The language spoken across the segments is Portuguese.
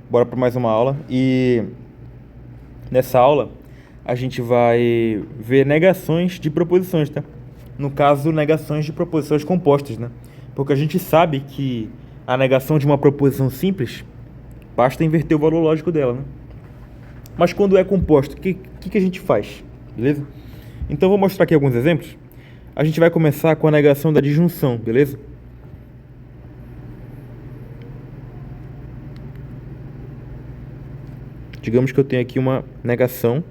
Bora para mais uma aula. E nessa aula a gente vai ver negações de proposições, tá? No caso, negações de proposições compostas, né? Porque a gente sabe que a negação de uma proposição simples basta inverter o valor lógico dela, né? Mas quando é composto, o que a gente faz? Beleza? Então eu vou mostrar aqui alguns exemplos. A gente vai começar com a negação da disjunção, beleza? Digamos que eu tenho aqui uma negação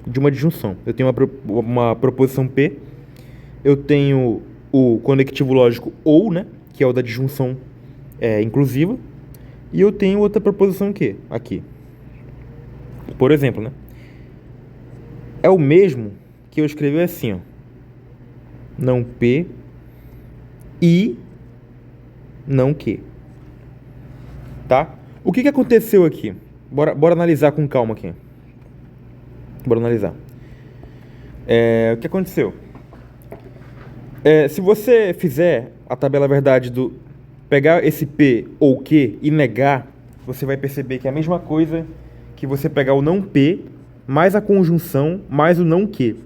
de uma disjunção. Eu tenho uma proposição P, eu tenho o conectivo lógico ou, né, que é o da disjunção inclusiva, e eu tenho outra proposição Q, aqui. Por exemplo, né? É o mesmo que eu escrevi assim, ó. Não P e não Q. Tá? O que aconteceu aqui? Bora analisar com calma aqui. Bora analisar. O que aconteceu? Se você fizer a tabela verdade do pegar esse P ou Q e negar, você vai perceber que é a mesma coisa que você pegar o não P mais a conjunção mais o não Q.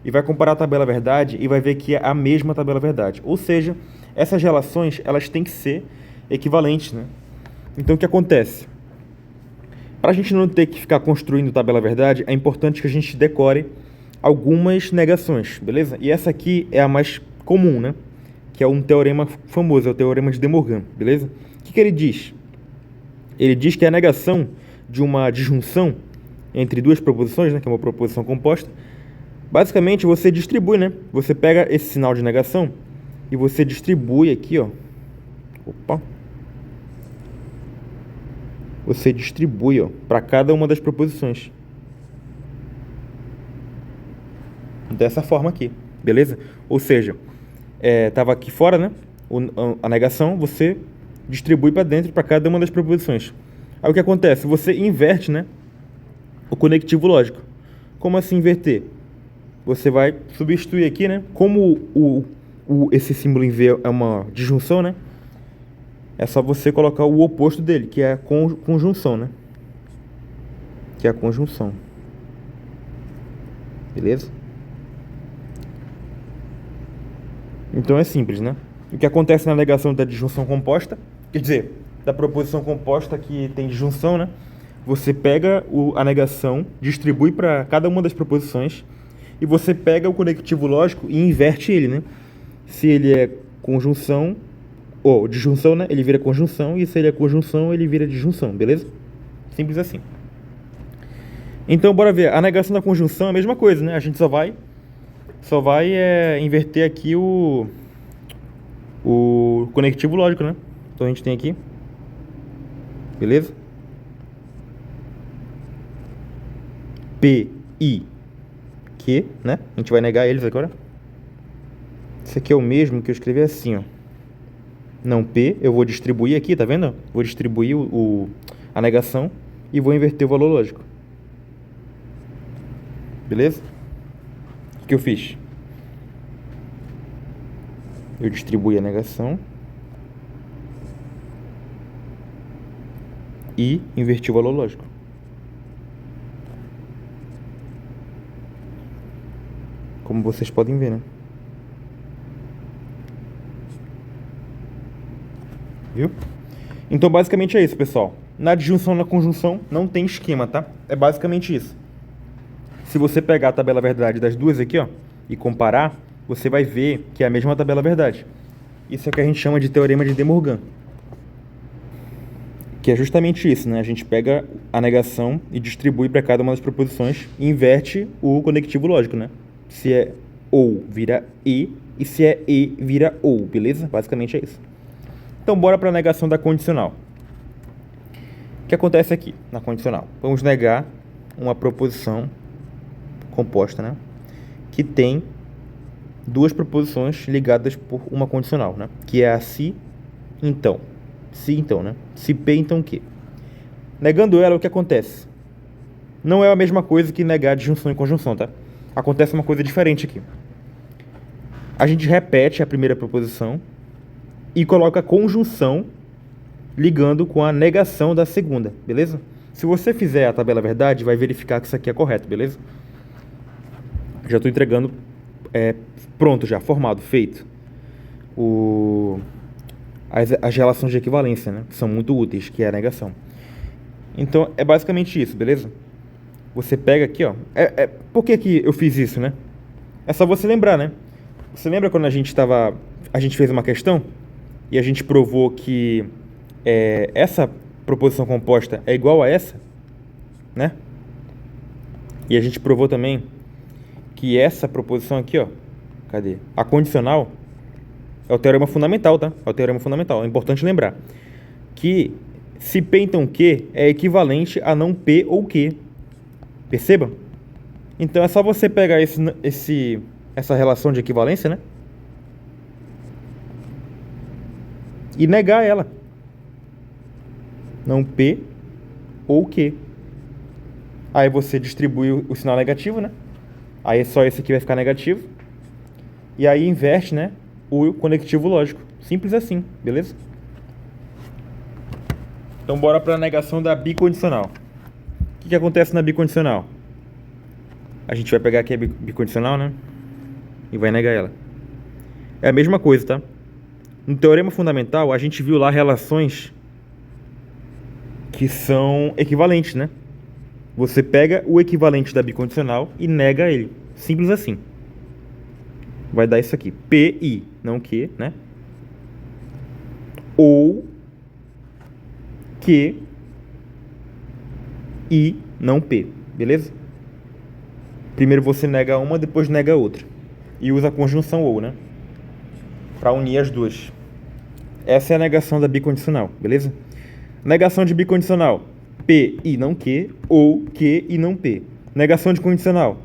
E vai comparar a tabela verdade e vai ver que é a mesma tabela verdade. Ou seja, essas relações elas têm que ser equivalentes, né? Então o que acontece? Para a gente não ter que ficar construindo tabela verdade, é importante que a gente decore algumas negações, beleza? E essa aqui é a mais comum, né? Que é um teorema famoso, é o teorema de De Morgan, beleza? O que ele diz? Ele diz que a negação de uma disjunção entre duas proposições, né, que é uma proposição composta, basicamente você distribui, né? Você pega esse sinal de negação e você distribui aqui, ó. Opa! Você distribui, ó, para cada uma das proposições. Dessa forma aqui, beleza? Ou seja, tava aqui fora, né? A negação, você distribui para dentro para cada uma das proposições. Aí o que acontece? Você inverte, né? O conectivo lógico. Como assim inverter? Você vai substituir aqui, né? Como esse símbolo em V é uma disjunção, né? É só você colocar o oposto dele, que é a conjunção, né? Que é a conjunção. Beleza? Então é simples, né? O que acontece na negação da disjunção composta, quer dizer, da proposição composta que tem disjunção, né? Você pega a negação, distribui para cada uma das proposições e você pega o conectivo lógico e inverte ele, né? Se ele é conjunção, ou disjunção, né? Ele vira conjunção, e se ele é conjunção, ele vira disjunção, beleza? Simples assim. Então, bora ver. A negação da conjunção é a mesma coisa, né? A gente só vai inverter aqui o conectivo lógico, né? Então a gente tem aqui, beleza? P, I, Q, né? A gente vai negar eles agora. Esse aqui é o mesmo que eu escrevi assim, ó. Não P, eu vou distribuir aqui, tá vendo? Vou distribuir a negação e vou inverter o valor lógico. Beleza? O que eu fiz? Eu distribuí a negação e inverti o valor lógico. Como vocês podem ver, né? Viu? Então basicamente é isso, pessoal. Na disjunção e na conjunção não tem esquema, tá? É basicamente isso. Se você pegar a tabela verdade das duas aqui, ó, e comparar, você vai ver que é a mesma tabela verdade. Isso é o que a gente chama de teorema de De Morgan. Que é justamente isso, né? A gente pega a negação e distribui para cada uma das proposições e inverte o conectivo lógico, né? Se é ou, vira e se é e, vira ou, beleza? Basicamente é isso. Então, bora para a negação da condicional. O que acontece aqui na condicional? Vamos negar uma proposição composta, né? Que tem duas proposições ligadas por uma condicional, né? Que é a se, então. Se, então, né? Se P, então Q. Negando ela, o que acontece? Não é a mesma coisa que negar disjunção e conjunção, tá? Acontece uma coisa diferente aqui. A gente repete a primeira proposição e coloca a conjunção ligando com a negação da segunda, beleza? Se você fizer a tabela verdade, vai verificar que isso aqui é correto, beleza? Já estou entregando pronto já, formado, feito. As relações de equivalência, né? Que são muito úteis, que é a negação. Então, é basicamente isso, beleza? Você pega aqui, ó. Por que eu fiz isso, né? É só você lembrar, né? Você lembra quando a gente fez uma questão e a gente provou que essa proposição composta é igual a essa, né? E a gente provou também que essa proposição aqui, ó, cadê? A condicional é o teorema fundamental, tá? É o teorema fundamental. É importante lembrar que se P então Q é equivalente a não P ou Q. Perceba? Então é só você pegar essa relação de equivalência, né? E negar ela. Não P ou Q. Aí você distribui o sinal negativo, né? Aí só esse aqui vai ficar negativo. E aí inverte, né? O conectivo lógico. Simples assim, beleza? Então bora para a negação da bicondicional. O que acontece na bicondicional? A gente vai pegar aqui a bicondicional, né? E vai negar ela. É a mesma coisa, tá? No teorema fundamental, a gente viu lá relações que são equivalentes, né? Você pega o equivalente da bicondicional e nega ele. Simples assim. Vai dar isso aqui. PI, não Q, né? Ou Q, I, não P. Beleza? Primeiro você nega uma, depois nega a outra. E usa a conjunção ou, né? Para unir as duas. Essa é a negação da bicondicional, beleza? Negação de bicondicional. P e não Q, ou Q e não P. Negação de condicional.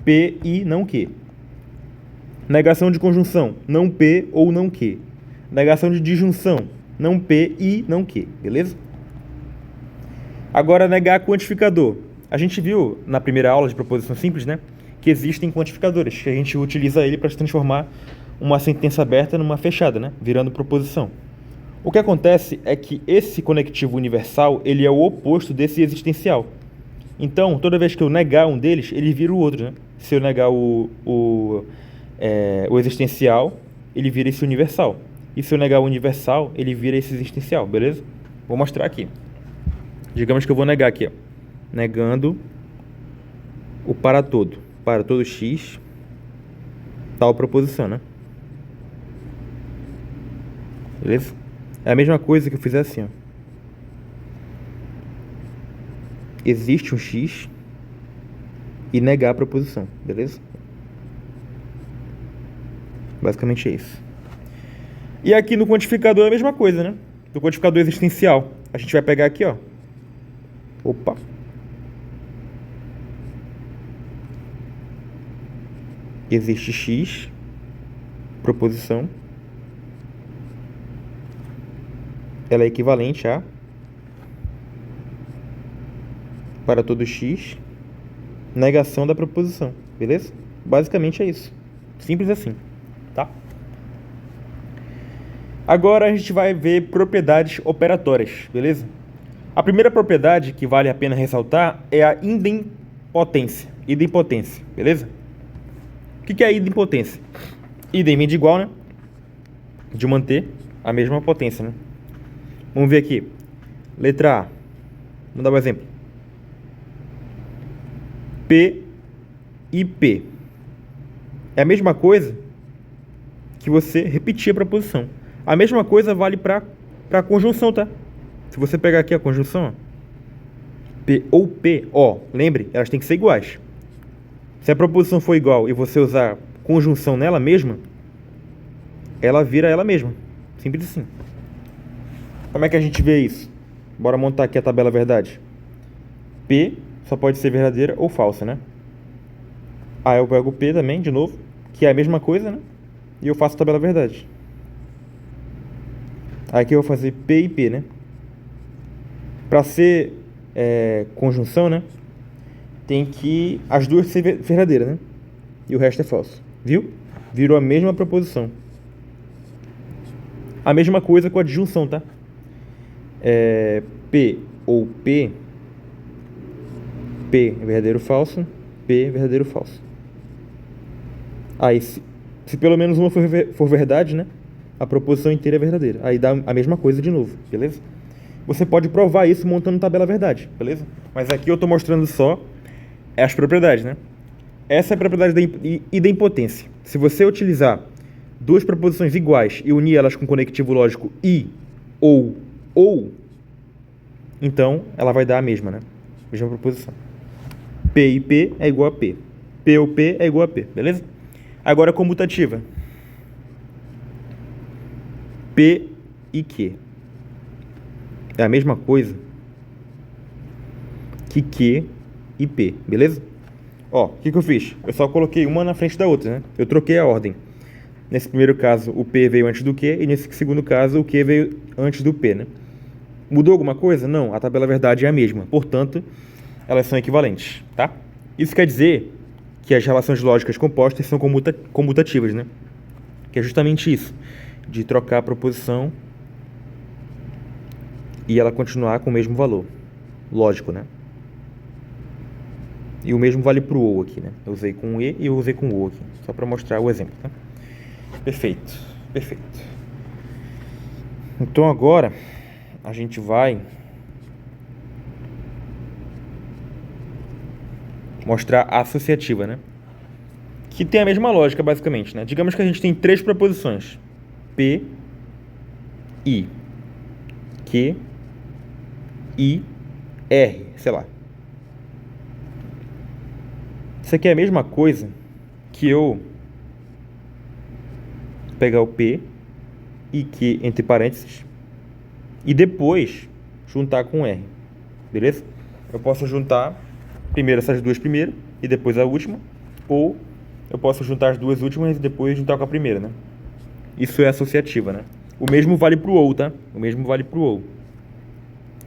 P e não Q. Negação de conjunção. Não P ou não Q. Negação de disjunção. Não P e não Q, beleza? Agora, negar quantificador. A gente viu na primeira aula de proposição simples, né? Que existem quantificadores, que a gente utiliza ele para transformar uma sentença aberta numa fechada, né? Virando proposição. O que acontece é que esse conectivo universal, ele é o oposto desse existencial. Então, toda vez que eu negar um deles, ele vira o outro, né? Se eu negar o existencial, ele vira esse universal. E se eu negar o universal, ele vira esse existencial, beleza? Vou mostrar aqui. Digamos que eu vou negar aqui, ó. Negando o para todo x, tal proposição, né? Beleza? É a mesma coisa que eu fizer assim, ó. Existe um x e negar a proposição, beleza? Basicamente é isso. E aqui no quantificador é a mesma coisa, né? No quantificador existencial, a gente vai pegar aqui, ó. Opa. Existe x, proposição. Ela é equivalente a para todo x, negação da proposição, beleza? Basicamente é isso. Simples assim, tá? Agora a gente vai ver propriedades operatórias, beleza? A primeira propriedade que vale a pena ressaltar é a idempotência. Idempotência, beleza? O que é a idempotência? Idem vem de igual, né? De manter a mesma potência, né? Vamos ver aqui. Letra A. Vamos dar um exemplo. P e P. É a mesma coisa que você repetir a proposição. A mesma coisa vale para a conjunção, tá? Se você pegar aqui a conjunção, ó, P ou P, ó, lembre, elas têm que ser iguais. Se a proposição for igual e você usar conjunção nela mesma, ela vira ela mesma. Simples assim. Como é que a gente vê isso? Bora montar aqui a tabela verdade. P só pode ser verdadeira ou falsa, né? Aí eu pego P também, de novo, que é a mesma coisa, né? E eu faço a tabela verdade. Aqui eu vou fazer P e P, né? Para ser conjunção, né? Tem que as duas ser verdadeiras, né? E o resto é falso. Viu? Virou a mesma proposição. A mesma coisa com a disjunção, tá? P ou P, P é verdadeiro ou falso, P é verdadeiro ou falso. Aí, se pelo menos uma for verdade, né? A proposição inteira é verdadeira. Aí dá a mesma coisa de novo, beleza? Você pode provar isso montando tabela verdade, beleza? Mas aqui eu estou mostrando só as propriedades, né? Essa é a propriedade da idempotência. Se você utilizar duas proposições iguais e unir elas com conectivo lógico e, ou, então ela vai dar a mesma, né? Mesma proposição. P e P é igual a P. P ou P é igual a P, beleza? Agora comutativa. P e Q. É a mesma coisa que Q e P, beleza? Ó, o que eu fiz? Eu só coloquei uma na frente da outra, né? Eu troquei a ordem. Nesse primeiro caso, o P veio antes do Q, e nesse segundo caso, o Q veio antes do P, né? Mudou alguma coisa? Não, a tabela verdade é a mesma. Portanto, elas são equivalentes, tá? Isso quer dizer que as relações lógicas compostas são comutativas, né? Que é justamente isso, de trocar a proposição e ela continuar com o mesmo valor. Lógico, né? E o mesmo vale para o ou aqui, né? Eu usei com E e eu usei com o aqui, só para mostrar o exemplo, tá? Perfeito, perfeito. Então agora a gente vai mostrar a associativa, né? Que tem a mesma lógica, basicamente, né? Digamos que a gente tem três proposições: P, I, Q, I, R, sei lá. Isso aqui é a mesma coisa que eu pegar o P e Q entre parênteses e depois juntar com R, beleza? Eu posso juntar primeiro essas duas primeiras e depois a última, ou eu posso juntar as duas últimas e depois juntar com a primeira, né? Isso é associativa, né? O mesmo vale pro ou, tá? O mesmo vale pro ou.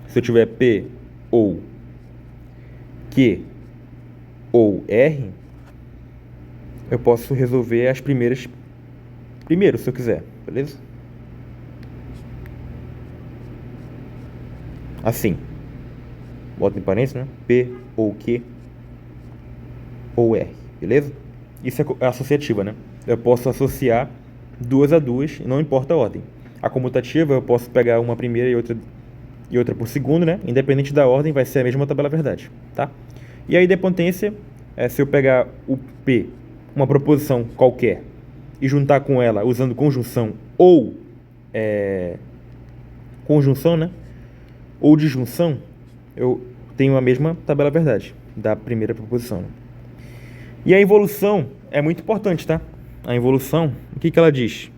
Se eu tiver P ou Q ou R, eu posso resolver as primeiras primeiro, se eu quiser, beleza? Assim. Bota em parênteses, né? P ou Q ou R, beleza? Isso é associativa, né? Eu posso associar duas a duas, não importa a ordem. A comutativa eu posso pegar uma primeira e outra por segundo, né? Independente da ordem, vai ser a mesma tabela verdade, tá? E a idempotência é se eu pegar o P, uma proposição qualquer, e juntar com ela usando conjunção ou conjunção, né? Ou disjunção, eu tenho a mesma tabela verdade da primeira proposição, né? E a involução é muito importante, tá? A involução, o que ela diz?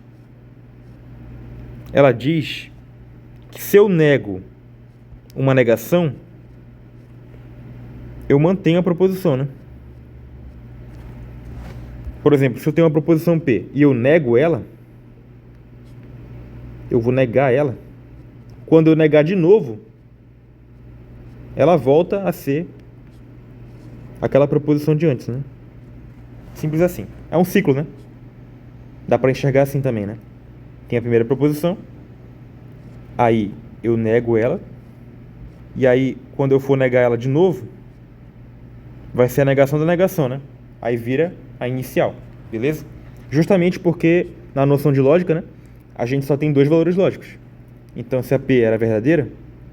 Ela diz que se eu nego uma negação, eu mantenho a proposição, né? Por exemplo, se eu tenho uma proposição P e eu nego ela, eu vou negar ela. Quando eu negar de novo, ela volta a ser aquela proposição de antes, né? Simples assim. É um ciclo, né? Dá para enxergar assim também, né? Tem a primeira proposição, aí eu nego ela, e aí quando eu for negar ela de novo, vai ser a negação da negação, né? Aí vira a inicial, beleza? Justamente porque na noção de lógica, né, a gente só tem dois valores lógicos. Então se a P era verdadeira,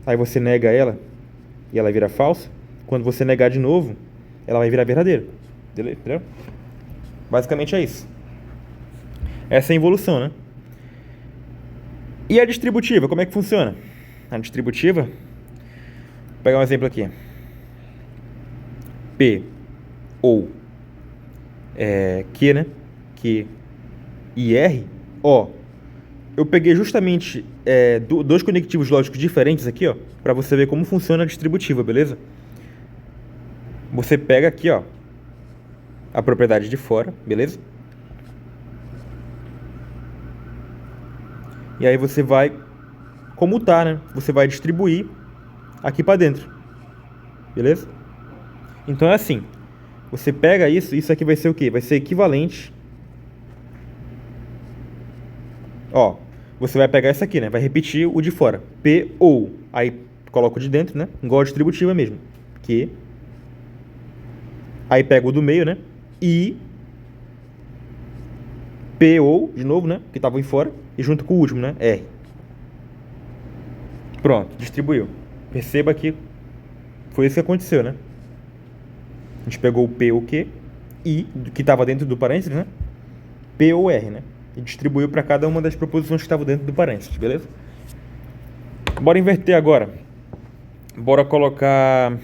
aí você nega ela e ela vira falsa. Quando você negar de novo, ela vai virar verdadeira. Entendeu? Basicamente é isso. Essa é a involução, né? E a distributiva, como é que funciona? A distributiva, vou pegar um exemplo aqui. P ou Q, né? Q e R. Ó, eu peguei justamente dois conectivos lógicos diferentes aqui, ó, para você ver como funciona a distributiva, beleza? Você pega aqui, ó, a propriedade de fora, beleza? E aí você vai comutar, né? Você vai distribuir aqui para dentro, beleza? Então é assim, você pega isso aqui vai ser o quê? Vai ser equivalente. Ó, você vai pegar isso aqui, né? Vai repetir o de fora. P ou. Aí coloca o de dentro, né? Igual a distributiva mesmo. Q. Aí pega o do meio, né? I. P ou, de novo, né? Que tava em fora. E junto com o último, né? R. Pronto, distribuiu. Perceba que foi isso que aconteceu, né? A gente pegou o P ou Q. I, que estava dentro do parênteses, né? P ou R, né? E distribuiu para cada uma das proposições que estavam dentro do parênteses, beleza? Bora inverter agora. Bora colocar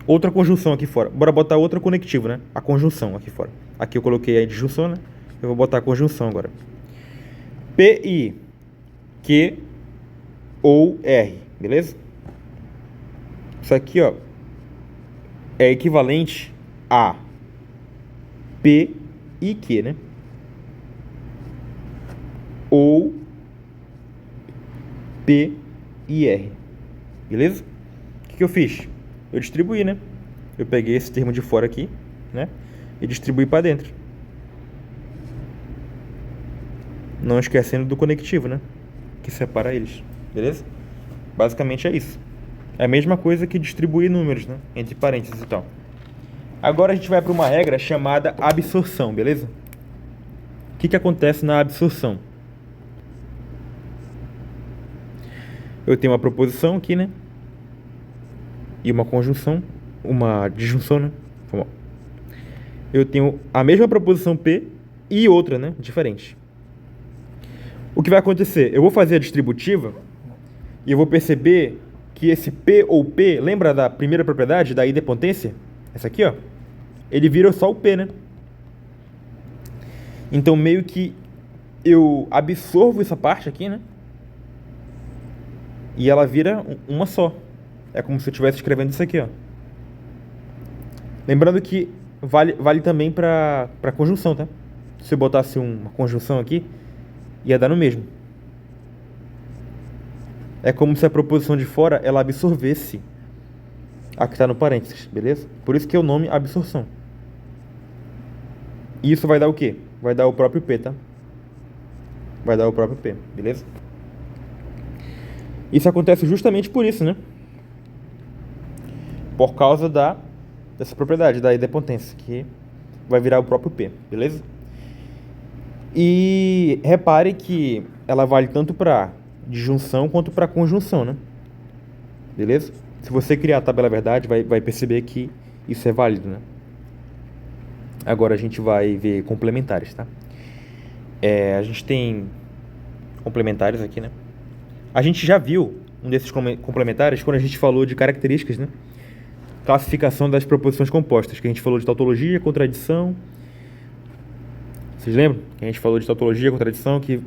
outra conjunção aqui fora. Bora botar outra conectiva, né? A conjunção aqui fora. Aqui eu coloquei a disjunção, né? Eu vou botar a conjunção agora. P, I, Q ou R, beleza? Isso aqui, ó, é equivalente a P e Q, né? Ou P e R, beleza? O que eu fiz? Eu distribuí, né? Eu peguei esse termo de fora aqui, né? E distribuí para dentro. Não esquecendo do conectivo, né? Que separa eles, beleza? Basicamente é isso. É a mesma coisa que distribuir números, né? Entre parênteses e tal. Agora a gente vai para uma regra chamada absorção, beleza? O que acontece na absorção? Eu tenho uma proposição aqui, né? E uma conjunção, uma disjunção, né? Eu tenho a mesma proposição P e outra, né? Diferente. O que vai acontecer? Eu vou fazer a distributiva e eu vou perceber que esse P ou P, lembra da primeira propriedade, da idempotência? Essa aqui, ó. Ele vira só o P, né? Então, meio que eu absorvo essa parte aqui, né? E ela vira uma só. É como se eu estivesse escrevendo isso aqui, ó. Lembrando que vale também para conjunção, tá? Se eu botasse uma conjunção aqui, ia dar no mesmo. É como se a proposição de fora ela absorvesse a que está no parênteses, beleza? Por isso que é o nome absorção. E isso vai dar o quê? Vai dar o próprio P, tá? Vai dar o próprio P, beleza? Isso acontece justamente por isso, né? Por causa dessa propriedade, da idempotência, que vai virar o próprio P, beleza? E repare que ela vale tanto para disjunção quanto para conjunção, né? Beleza? Se você criar a tabela verdade, vai perceber que isso é válido, né? Agora a gente vai ver complementares, tá? A gente tem complementares aqui, né? A gente já viu um desses complementares quando a gente falou de características, né? Classificação das proposições compostas, que a gente falou de tautologia, contradição. Vocês lembram? Que a gente falou de tautologia, contradição, que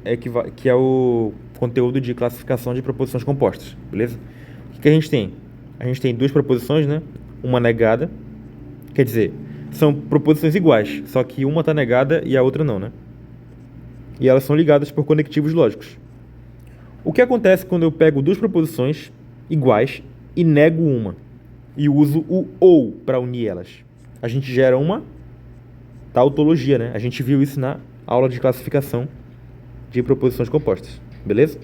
é o conteúdo de classificação de proposições compostas, beleza? O que a gente tem? A gente tem duas proposições, né? Uma negada, quer dizer, são proposições iguais, só que uma está negada e a outra não, né? E elas são ligadas por conectivos lógicos. O que acontece quando eu pego duas proposições iguais e nego uma? E uso o ou para unir elas? A gente gera uma tautologia, né? A gente viu isso na aula de classificação de proposições compostas, beleza?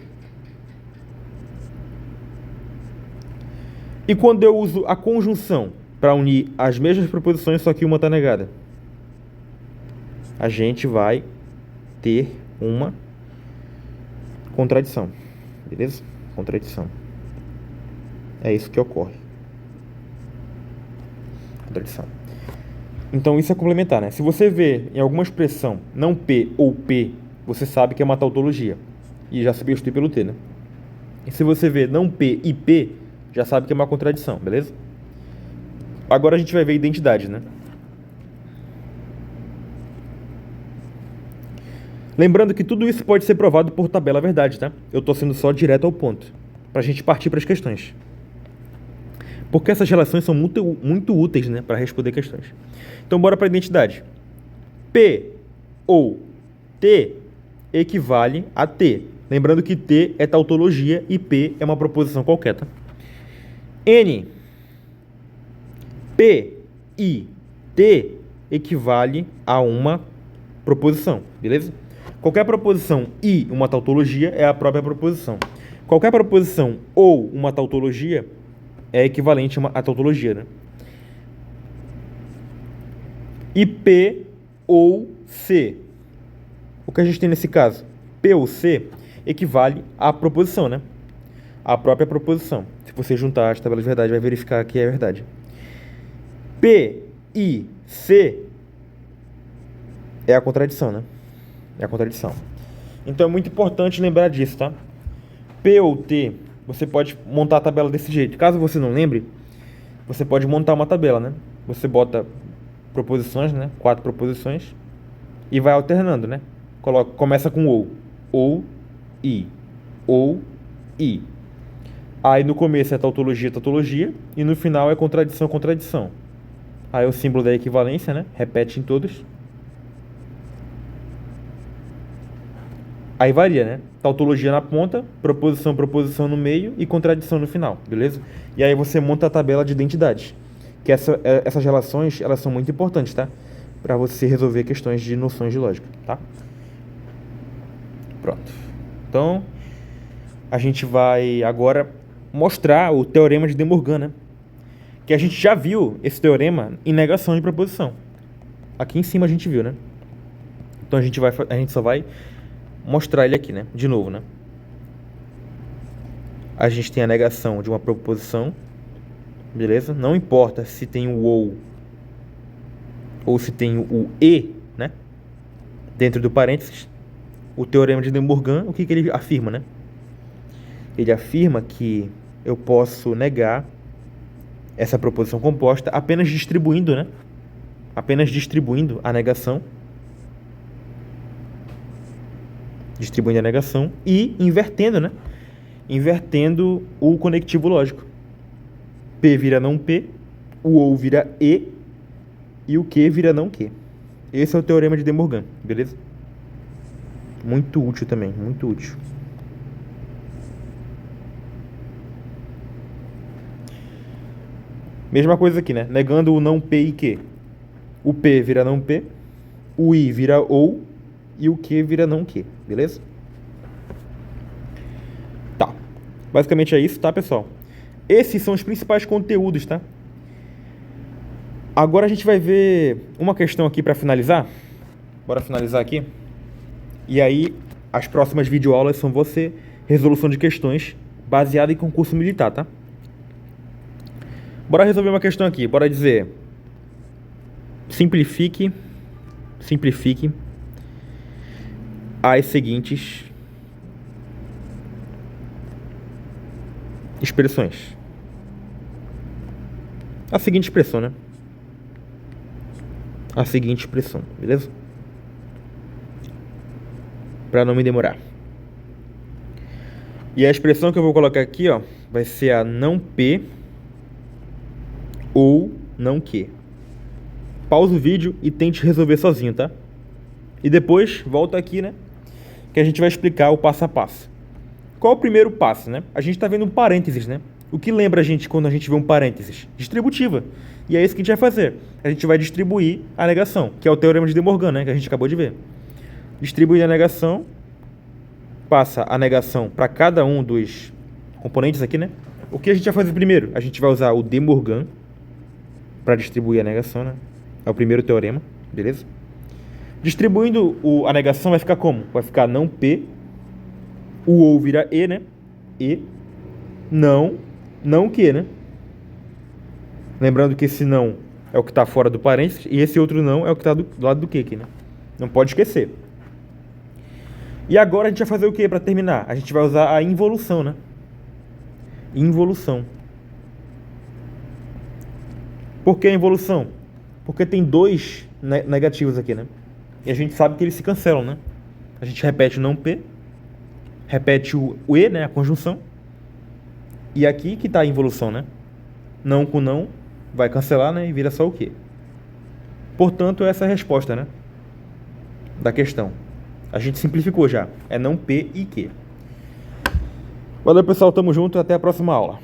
E quando eu uso a conjunção para unir as mesmas proposições, só que uma está negada, a gente vai ter uma contradição, beleza? Contradição. É isso que ocorre. Contradição. Então isso é complementar, né? Se você vê em alguma expressão não P ou P, você sabe que é uma tautologia e já substitui pelo T, né? E se você vê não P e P, já sabe que é uma contradição, beleza? Agora a gente vai ver identidades, né? Lembrando que tudo isso pode ser provado por tabela verdade, tá? Eu tô sendo só direto ao ponto, pra gente partir para as questões. Porque essas relações são muito úteis, né, para responder questões. Então bora para a identidade. P ou T equivale a T. Lembrando que T é tautologia e P é uma proposição qualquer, tá? N. P e T equivale a uma proposição, beleza? Qualquer proposição e uma tautologia é a própria proposição. Qualquer proposição ou uma tautologia é equivalente a tautologia, né? E P ou C. O que a gente tem nesse caso? P ou C equivale à proposição, né? A própria proposição. Se você juntar as tabelas de verdade, vai verificar que é verdade. P e C é a contradição, né? É a contradição. Então é muito importante lembrar disso, tá? P ou T, você pode montar a tabela desse jeito. Caso você não lembre, você pode montar uma tabela, né? Você bota proposições, né? 4 proposições e vai alternando, né? Começa com ou, i, Aí no começo é tautologia, e no final é contradição. Aí o símbolo da equivalência, né? Repete em todos. Aí varia, né? Tautologia na ponta, proposição no meio e contradição no final, beleza? E aí você monta a tabela de identidade. Que essas relações, elas são muito importantes, tá? Para você resolver questões de noções de lógica, tá? Pronto. Então, a gente vai agora mostrar o teorema de De Morgan, né? Que a gente já viu esse teorema em negação de proposição. Aqui em cima a gente viu, né? Então a gente só vai mostrar ele aqui, né? De novo, né? A gente tem a negação de uma proposição, beleza? Não importa se tem o ou se tem o e, né? Dentro do parênteses. O teorema de De Morgan, o que ele afirma, né? Ele afirma que eu posso negar essa proposição composta apenas distribuindo, né? Apenas distribuindo a negação. Distribuindo a negação e invertendo, né? Invertendo o conectivo lógico. P vira não P, o ou vira e o Q vira não Q. Esse é o teorema de De Morgan, beleza? Muito útil também, muito útil. Mesma coisa aqui, né? Negando o não P e Q. O P vira não P, o I vira ou e o Q vira não Q, beleza? Tá. Basicamente é isso, tá, pessoal? Esses são os principais conteúdos, tá? Agora a gente vai ver uma questão aqui para finalizar. Bora finalizar aqui. E aí, as próximas videoaulas são resolução de questões baseada em concurso militar, tá? Bora resolver uma questão aqui. Bora dizer: simplifique as seguintes expressões. A seguinte expressão, né? A seguinte expressão, beleza? Para não me demorar. E a expressão que eu vou colocar aqui, ó, vai ser a não P ou não Q. Pausa o vídeo e tente resolver sozinho, tá? E depois volta aqui, né? Que a gente vai explicar o passo a passo. Qual é o primeiro passo, né? A gente está vendo um parênteses, né? O que lembra a gente quando a gente vê um parênteses? Distributiva. E é isso que a gente vai fazer. A gente vai distribuir a negação, que é o teorema de De Morgan, né? Que a gente acabou de ver. Distribuir a negação, passa a negação para cada um dos componentes aqui, né? O que a gente vai fazer primeiro? A gente vai usar o De Morgan para distribuir a negação, né? É o primeiro teorema, beleza? Distribuindo a negação vai ficar como? Vai ficar não P, o ou vira E, né? E, não Q, né? Lembrando que esse não é o que está fora do parênteses e esse outro não é o que está do lado do Q aqui, né? Não pode esquecer. E agora a gente vai fazer o que para terminar? A gente vai usar a involução, né? Involução. Por que a involução? Porque tem dois negativos aqui, né? E a gente sabe que eles se cancelam, né? A gente repete o não P, repete o E, né? A conjunção. E aqui que está a involução, né? Não com não vai cancelar, né? E vira só o Q. Portanto, essa é a resposta, né? Da questão. A gente simplificou já. É não P e Q. Valeu, pessoal. Tamo junto. Até a próxima aula.